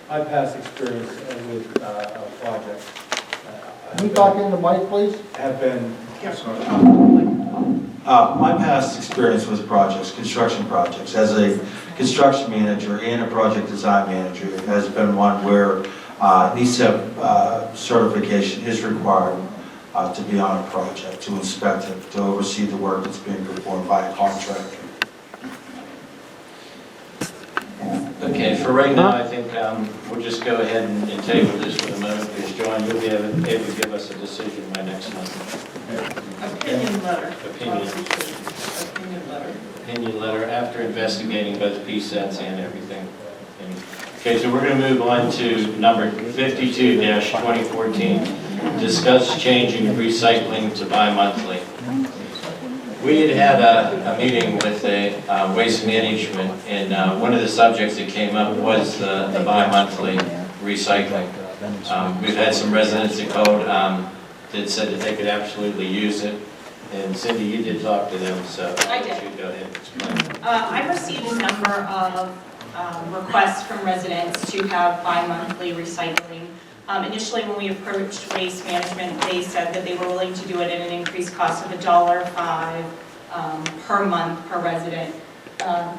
My past experience with projects Can you talk in the mic, please? have been, My past experience with projects, construction projects, as a construction manager and a project design manager, it has been one where needs to have certification is required to be on a project, to inspect it, to oversee the work that's being performed by a contractor. Okay, for right now, I think we'll just go ahead and table this for the moment, because John, you'll be able to give us a decision by next month. Opinion letter. Opinion. Opinion letter. Opinion letter after investigating both PSATs and everything. Okay, so we're going to move on to number 52-2014, discuss changing recycling to bi-monthly. We had a meeting with waste management, and one of the subjects that came up was the bi-monthly recycling. We've had some residents that called that said that they could absolutely use it. And Cindy, you did talk to them, so I did. you go ahead and explain. I've received a number of requests from residents to have bi-monthly recycling. Initially, when we approached Waste Management, they said that they were willing to do it at an increased cost of $1.05 per month per resident.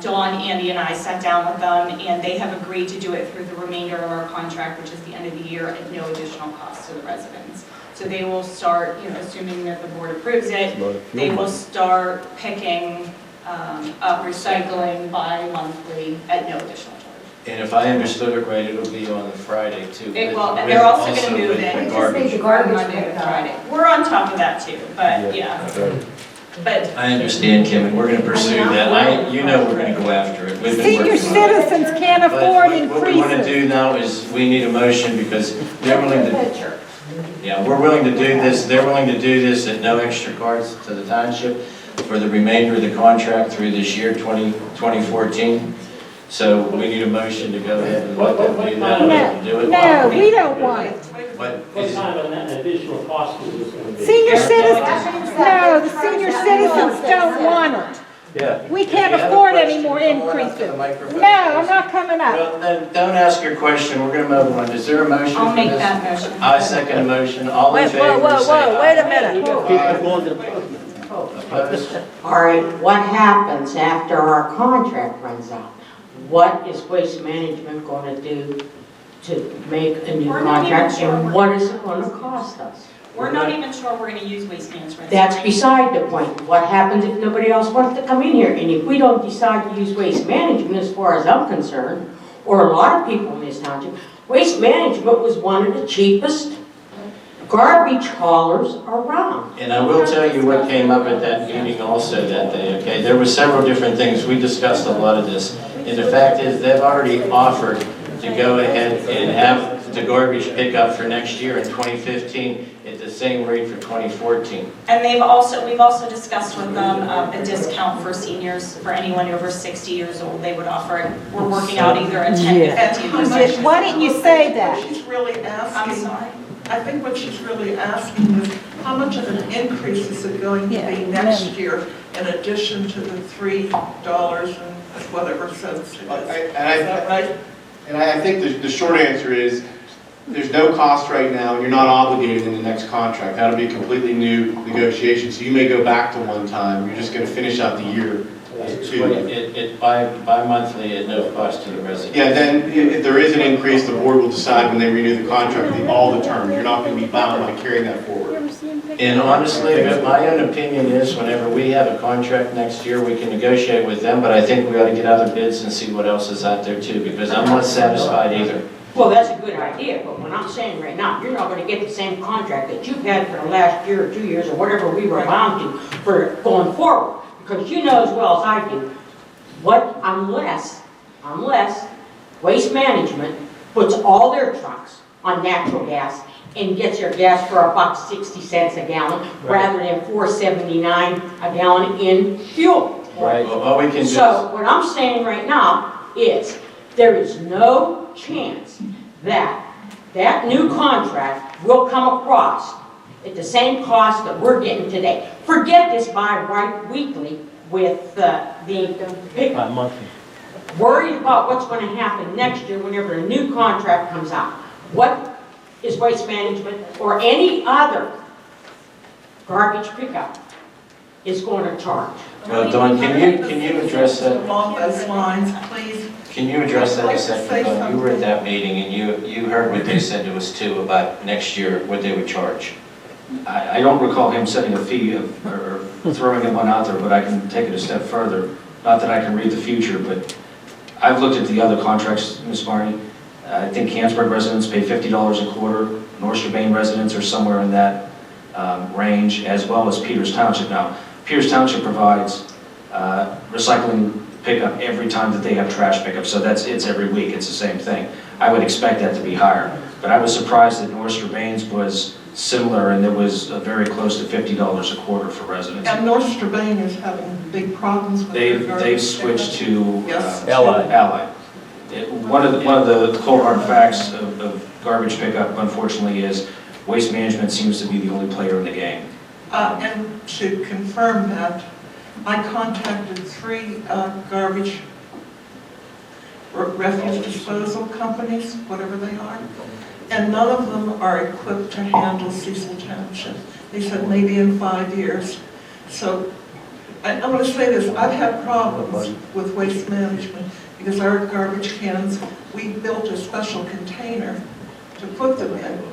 Dawn, Andy, and I sat down with them, and they have agreed to do it through the remainder of our contract, which is the end of the year, at no additional cost to the residents. So they will start, assuming that the board approves it, they will start picking up recycling bi-monthly at no additional charge. And if I understood it right, it'll be on the Friday too. And they're also going to move with it the from garbage. Monday to Friday. We're on top of that too, but yeah. But I understand, Kim, and we're going to pursue that. We're going to go after it. We've been Senior working on it. citizens can't But afford what we want to increases. do now is we need a motion because they're willing to, we're willing to do this. They're willing to do this at no extra cost to the township for the remainder of the contract through this year, 2014. So we need a motion to go ahead and let them do that. and do it. No, we don't want it. But What is- kind of an additional cost is this going to be? Senior citizens, no, the senior citizens don't want it. Yeah. We If can't you have a afford any question, more come on up to increases. the microphone. No, I'm not coming up. Well, then don't ask your question. We're going to move on. Is there a motion I'll for make this? that motion. I second the motion. All in Wait, favor, whoa, whoa, say whoa, wait a aye. minute. Opposed? All right, what happens after our contract runs out? What is Waste Management going to do to make a new We're not even contract? sure. And what is it going to cost us? We're not even sure we're going to use Waste Management. That's beside the point. What happens if nobody else wants to come in here? And if we don't decide to use Waste Management, as far as I'm concerned, or a lot of people in this township, Waste Management was one of the cheapest garbage haulers around. And I will tell you what came up at that meeting also that day, okay? There were several different things. We discussed a lot of this. And the fact is, they've already offered to go ahead and have the garbage pickup for next year in 2015 at the same rate for 2014. And we've also discussed with them a discount for seniors, for anyone over 60 years old, they would offer it. We're working out either a 10 to 15%. Why didn't you say that? What she's really I'm asking, sorry. I think what she's really asking is, how much of an increase is it going to be next year in addition to the $3 and whatever cents it is? Is that right? And I think the short answer is, there's no cost right now, and you're not obligated in the next contract. That'll be a completely new negotiation. So you may go back to one time, you're just gonna finish out the year as two. Bi-monthly at no cost to the resident. Yeah, then if there is an increase, the board will decide when they renew the contract, all the terms. You're not gonna be bound by carrying that forward. And honestly, but my own opinion is whenever we have a contract next year, we can negotiate with them, but I think we ought to get other bids and see what else is out there too, because I'm not satisfied either. Well, that's a good idea, but what I'm saying right now, you're not going to get the same contract that you've had for the last year or 2 years or whatever we were bound to for going forward. Because you know as well as I do, unless Waste Management puts all their trucks on natural gas and gets their gas for $1.60 a gallon rather than $4.79 a gallon in fuel. Right. Well, all we can do is... So what I'm saying right now is there is no chance that that new contract will come across at the same cost that we're getting today. Forget this bi-weekly with the pickup. worried about what's going to happen next year whenever a new contract comes out. What is Waste Management or any other garbage pickup is going to charge? Well, Dawn, can you address that? Along those lines, please. Can you address that I'd like a to second? say Dawn? You were at something. that meeting and you heard what they said to us too about next year, what they would charge. I don't recall him setting a fee or throwing him one out there, but I can take it a step further. Not that I can read the future, but I've looked at the other contracts, Ms. Marnie. I think Canonsburg residents pay $50 a quarter. North Strabane residents are somewhere in that range, as well as Peters Township. Now, Peters Township provides recycling pickup every time that they have trash pickup, so it's every week, it's the same thing. I would expect that to be higher, but I was surprised that North Strabane's was similar, and it was very close to $50 a quarter for residents. And North Strabane is having big problems with their garbage. They've switched to Yes. Allied. One of the cold hard facts of garbage pickup, unfortunately, is Waste Management seems to be the only player in the game. And to confirm that, I contacted 3 garbage refuse disposal companies, whatever they are, and none of them are equipped to handle Cecil Township. They said maybe in 5 years. So I'm going to say this, I've had problems with Waste Management because our garbage cans, we built a special container to put them in,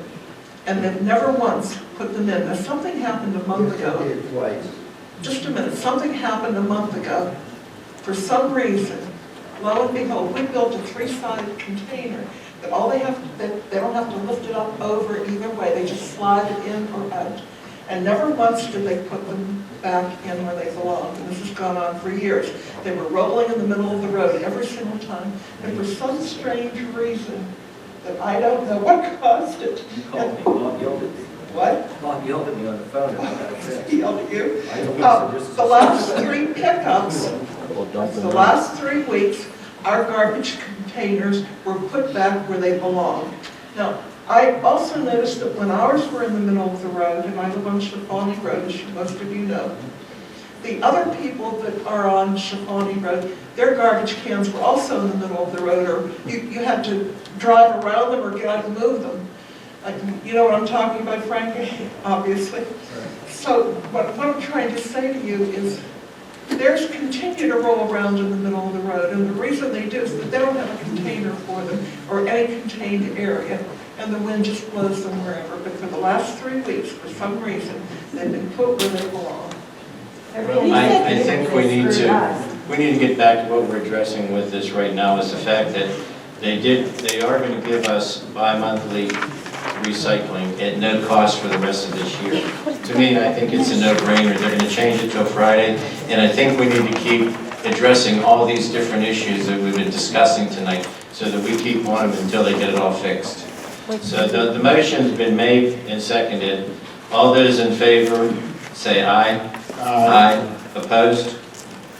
and they've never once put them in. Now, something happened a month ago. Just a minute, something happened a month ago. For some reason, lo and behold, we built a 3-sided container that all they don't have to lift it up over either way. They just slide it in or out. And never once did they put them back in where they belong. And this has gone on for years. They were rolling in the middle of the road every single time. And for some strange reason that I don't know what caused it. You called me, Bob yelled at me. What? Bob yelled at me on the phone about that. He yelled at you? I don't know, so The last 3 pickups, the last 3 weeks, our garbage containers were put back where they belong. Now, I also noticed that when ours were in the middle of the road, and I live on Chaffani Road, as most of you know, the other people that are on Chaffani Road, their garbage cans were also in the middle of the road, or you had to drive around them or get out and move them. You know what I'm talking about, Frankie? Obviously. So what I'm trying to say to you is, theirs continue to roll around in the middle of the road, and the reason they do is that they don't have a container for them or any contained area, and the wind just blows them wherever. But for the last 3 weeks, for some reason, they've been put where they belong. I think we need to get back to what we're addressing with this right now, is the fact that they are going to give us bi-monthly recycling at no cost for the rest of this year. To me, I think it's a no-brainer. They're going to change it to a Friday, and I think we need to keep addressing all these different issues that we've been discussing tonight so that we keep on them until they get it all fixed. So the motion's been made and seconded. All those in favor, say aye. Aye. Opposed?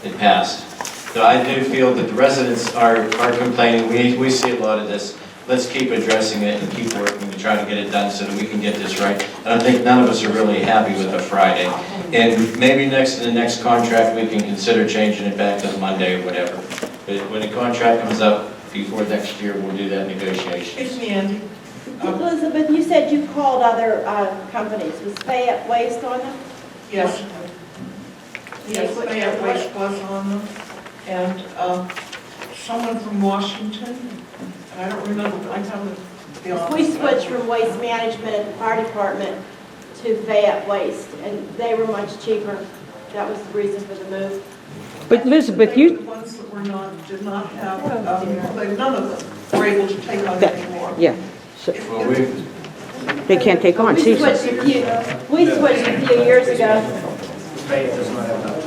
It passed. So I do feel that the residents are complaining. We see a lot of this. Let's keep addressing it and keep working to try to get it done so that we can get this right. And I think none of us are really happy with a Friday. And maybe in the next contract, we can consider changing it back to Monday or whatever. But when the contract comes up before next year, we'll do that negotiation. It's me, Andy. Elizabeth, you said you called other companies. Was Fayette Waste on them? Yes. Yes, Fayette Waste was on them, and someone from Washington, and I don't remember, but I tell them. We switched from Waste Management at the fire department to Fayette Waste, and they were much cheaper. That was the reason for the move. But Elizabeth, The ones that were did not have, none of them were able to take on anymore. yeah, Well, they can't take on We Cecil. switched a few years ago. Fayette does not have enough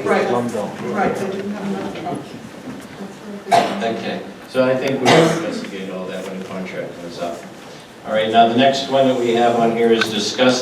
trucks. Right, they didn't have enough trucks. Okay, so I think we will investigate all that when the contract comes up. All right, now the next one that we have on here is discuss